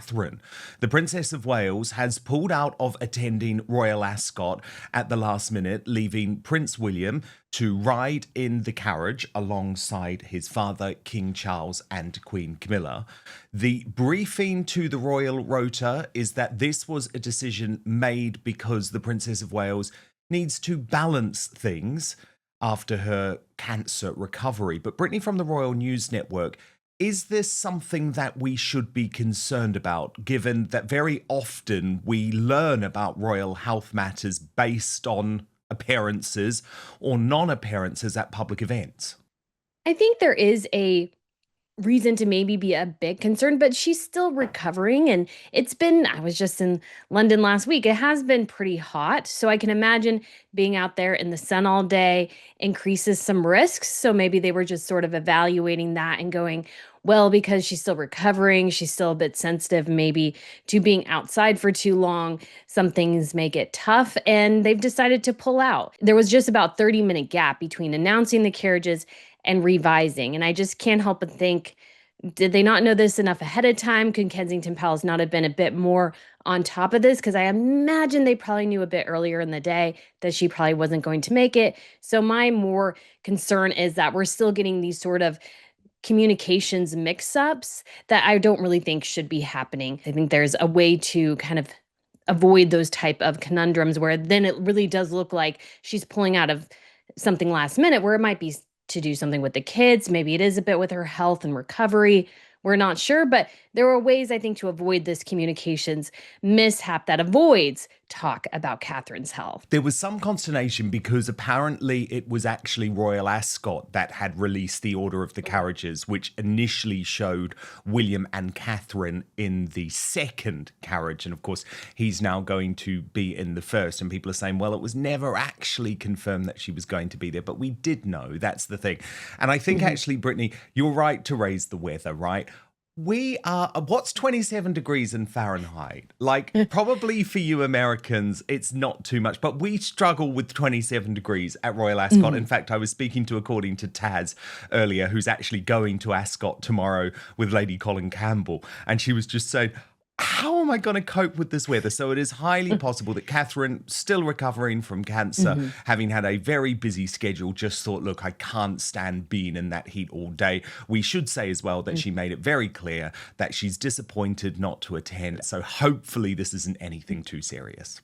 Catherine. The Princess of Wales has pulled out of attending Royal Ascot at the last minute, leaving Prince William to ride in the carriage alongside his father, King Charles, and Queen Camilla. The briefing to the Royal Rota is that this was a decision made because the Princess of Wales needs to balance things after her cancer recovery. But Brittany from the Royal News Network, is this something that we should be concerned about, given that very often we learn about royal health matters based on appearances or non-appearances at public events? I think there is a reason to maybe be a bit concerned, but she's still recovering. And I was just in London last week. It has been pretty hot. So I can imagine being out there in the sun all day increases some risks. So maybe they were just sort of evaluating that and going, well, because she's still recovering, she's still a bit sensitive maybe to being outside for too long. Some things make it tough, and they've decided to pull out. There was just about 30-minute gap between announcing the carriages and revising. And I just can't help but think, did they not know this enough ahead of time? Could Kensington Palace not have been a bit more on top of this? Because I imagine they probably knew a bit earlier in the day that she probably wasn't going to make it. So my more concern is that we're still getting these sort of communications mix-ups that I don't really think should be happening. I think there's a way to kind of avoid those type of conundrums where then it really does look like she's pulling out of something last minute, where it might be to do something with the kids. Maybe it is a bit with her health and recovery. We're not sure, but there are ways, I think, to avoid this communications mishap that avoids talk about Catherine's health. There was some consternation because apparently it was actually Royal Ascot that had released the order of the carriages, which initially showed William and Catherine in the second carriage. And of course, he's now going to be in the first. And people are saying, well, it was never actually confirmed that she was going to be there, but we did know. That's the thing. And I think actually, Brittany, you're right to raise the weather, right? We are, what's 27 degrees in Fahrenheit? Like, probably for you Americans, it's not too much, but we struggle with 27 degrees at Royal Ascot. In fact, I was speaking to, according to Taz earlier, who's actually going to Ascot tomorrow with Lady Colin Campbell, and she was just saying, how am I going to cope with this weather? So it is highly possible that Catherine, still recovering from cancer, having had a very busy schedule, just thought, look, I can't stand being in that heat all day. We should say as well that she made it very clear that she's disappointed not to attend. So hopefully this isn't anything too serious.